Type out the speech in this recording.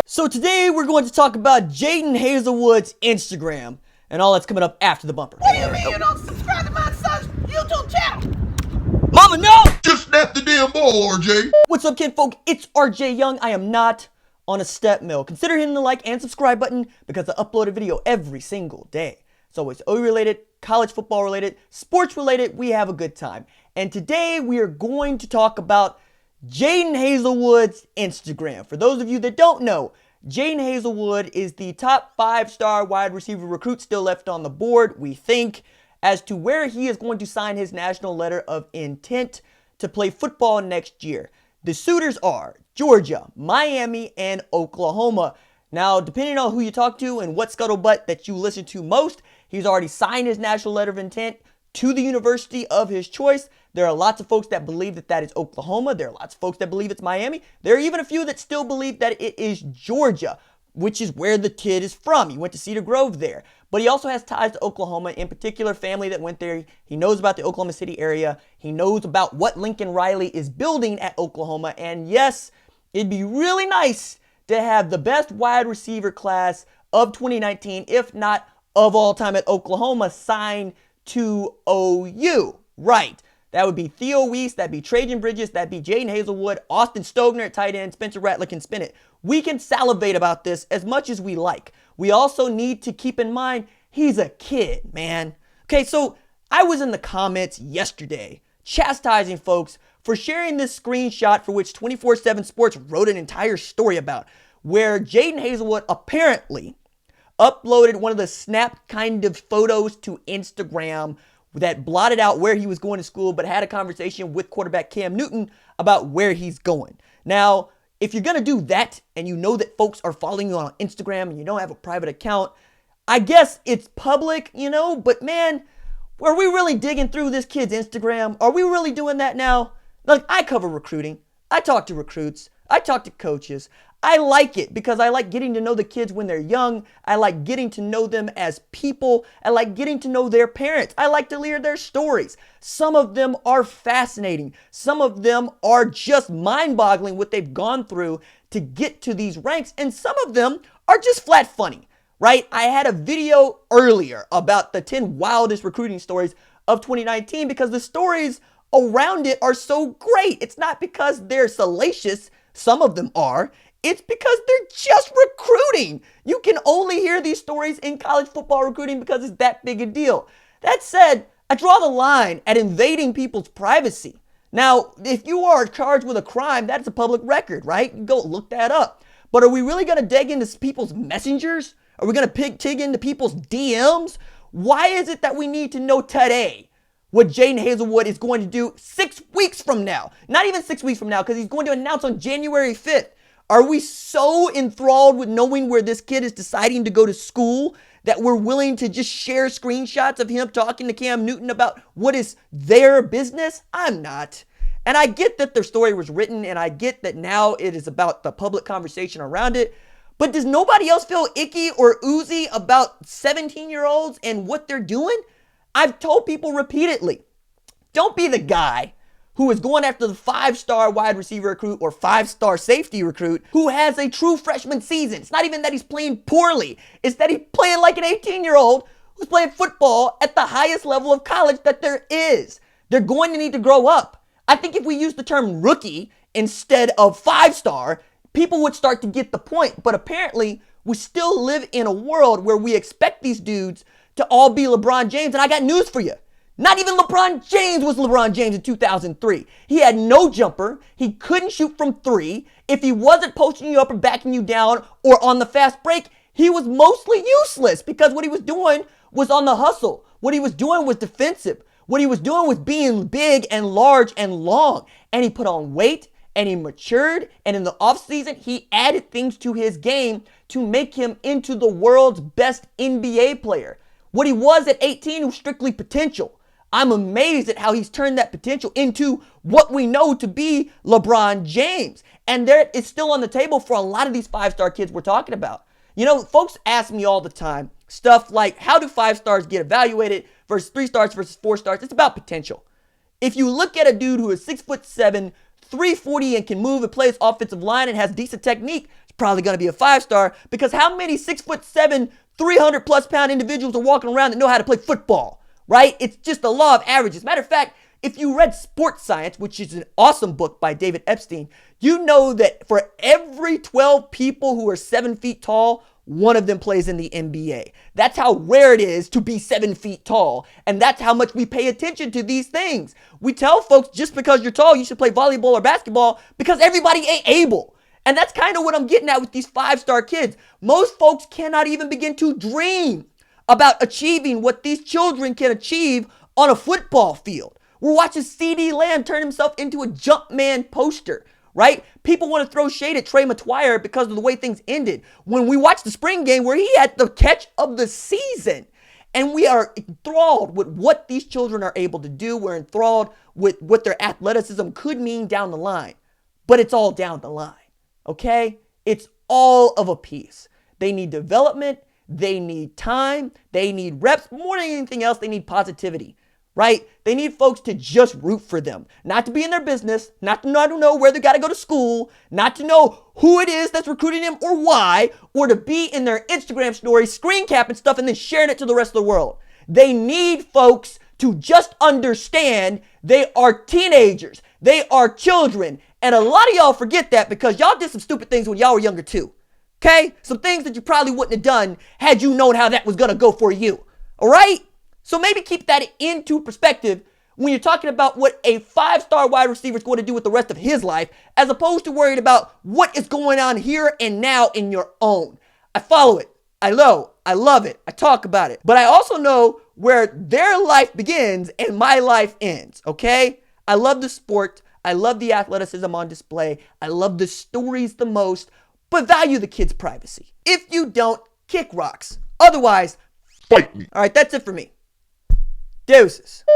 So today we're going to talk about Jadon Haselwood's Instagram and all that's coming up after the bumper. What do you mean you don't subscribe to my son's YouTube channel? Mama, no! Just snap the damn ball, RJ. What's up, kinfolk? It's RJ Young. I am not on a step mill. Consider hitting the like and subscribe button because I upload a video every single day. It's always OU related, college football related, sports related. We have a good time. And today we are going to talk about Jadon Haselwood's Instagram. For those of you that don't know, Jadon Haselwood is the top 5-star wide receiver recruit still left on the board, we think, as to where he is going to sign his national letter of intent to play football next year. The suitors are Georgia, Miami, and Oklahoma. Now, depending on who you talk to and what scuttlebutt that you listen to most, he's already signed his national letter of intent to the university of his choice. There are lots of folks that believe that that is Oklahoma. There are lots of folks that believe it's Miami. There are even a few that still believe that it is Georgia, which is where the kid is from. He went to Cedar Grove there. But he also has ties to Oklahoma, in particular family that went there. He knows about the Oklahoma City area. He knows about what Lincoln Riley is building at Oklahoma. And yes, it'd be really nice to have the best wide receiver class of 2019, if not of all time at Oklahoma, signed to OU. Right. That would be Theo Weiss, that'd be Trajan Bridges, that'd be Jadon Haselwood, Austin Stogner at tight end, Spencer Rattler can spin it. We can salivate about this as much as we like. We also need to keep in mind, he's a kid, man. Okay, so I was in the comments yesterday chastising folks for sharing this screenshot for which 24/7 Sports wrote an entire story about, where Jadon Haselwood apparently uploaded one of the snap kind of photos to Instagram that blotted out where he was going to school, but had a conversation with quarterback Cam Newton about where he's going. Now, if you're going to do that and you know that folks are following you on Instagram and you don't have a private account, I guess it's public, but man, are we really digging through this kid's Instagram? Are we really doing that now? Look, I cover recruiting. I talk to recruits. I talk to coaches. I like it because I like getting to know the kids when they're young. I like getting to know them as people. I like getting to know their parents. I like to hear their stories. Some of them are fascinating. Some of them are just mind-boggling what they've gone through to get to these ranks. And some of them are just flat funny, right? I had a video earlier about the 10 wildest recruiting stories of 2019 because the stories around it are so great. It's not because they're salacious. Some of them are. It's because they're just recruiting. You can only hear these stories in college football recruiting because it's that big a deal. That said, I draw the line at invading people's privacy. Now, if you are charged with a crime, that's a public record, right? You go look that up. But are we really going to dig into people's messengers? Are we going to dig into people's DMs? Why is it that we need to know today what Jadon Haselwood is going to do 6 weeks from now? Not even 6 weeks from now, because he's going to announce on January 5th. Are we so enthralled with knowing where this kid is deciding to go to school that we're willing to just share screenshots of him talking to Cam Newton about what is their business? I'm not. And I get that their story was written, and I get that now it is about the public conversation around it. But does nobody else feel icky or oozy about 17-year-olds and what they're doing? I've told people repeatedly, don't be the guy who is going after the 5-star wide receiver recruit or 5-star safety recruit who has a true freshman season. It's not even that he's playing poorly. It's that he's playing like an 18-year-old who's playing football at the highest level of college that there is. They're going to need to grow up. I think if we use the term rookie instead of 5-star, people would start to get the point. But apparently, we still live in a world where we expect these dudes to all be LeBron James. And I got news for you. Not even LeBron James was LeBron James in 2003. He had no jumper. He couldn't shoot from 3. If he wasn't posting you up or backing you down or on the fast break, he was mostly useless because what he was doing was on the hustle. What he was doing was defensive. What he was doing was being big and large and long. And he put on weight and he matured. And in the offseason, he added things to his game to make him into the world's best NBA player. What he was at 18 was strictly potential. I'm amazed at how he's turned that potential into what we know to be LeBron James. And there it's still on the table for a lot of these 5-star kids we're talking about. Folks ask me all the time stuff like, how do 5-stars get evaluated versus 3 stars versus 4 stars? It's about potential. If you look at a dude who is 6'7", 340 and can move and plays offensive line and has decent technique, it's probably going to be a 5-star, because how many 6'7", 300+ pound individuals are walking around that know how to play football, right? It's just the law of averages. Matter of fact, if you read Sports Science, which is an awesome book by David Epstein, you know that for every 12 people who are 7 feet tall, one of them plays in the NBA. That's how rare it is to be 7 feet tall. And that's how much we pay attention to these things. We tell folks just because you're tall, you should play volleyball or basketball, because everybody ain't able. And that's kind of what I'm getting at with these 5-star kids. Most folks cannot even begin to dream about achieving what these children can achieve on a football field. We're watching C.D. Lamb turn himself into a Jumpman poster, right? People want to throw shade at Trey McGuire because of the way things ended. When we watched the spring game where he had the catch of the season, and we are enthralled with what these children are able to do. We're enthralled with what their athleticism could mean down the line. But it's all down the line, okay? It's all of a piece. They need development. They need time. They need reps. More than anything else, they need positivity. Right? They need folks to just root for them, not to be in their business, not to know where they got to go to school, not to know who it is that's recruiting them or why, or to be in their Instagram stories, screen capping stuff and then sharing it to the rest of the world. They need folks to just understand they are teenagers. They are children. And a lot of y'all forget that because y'all did some stupid things when y'all were younger too. Okay? Some things that you probably wouldn't have done had you known how that was going to go for you. All right? So maybe keep that into perspective when you're talking about what a 5-star wide receiver is going to do with the rest of his life, as opposed to worried about what is going on here and now in your own. I follow it. I love it. I talk about it. But I also know where their life begins and my life ends, okay? I love the sport. I love the athleticism on display. I love the stories the most, but value the kids' privacy. If you don't, kick rocks. Otherwise, Fight me. all right, that's it for me. Deuces.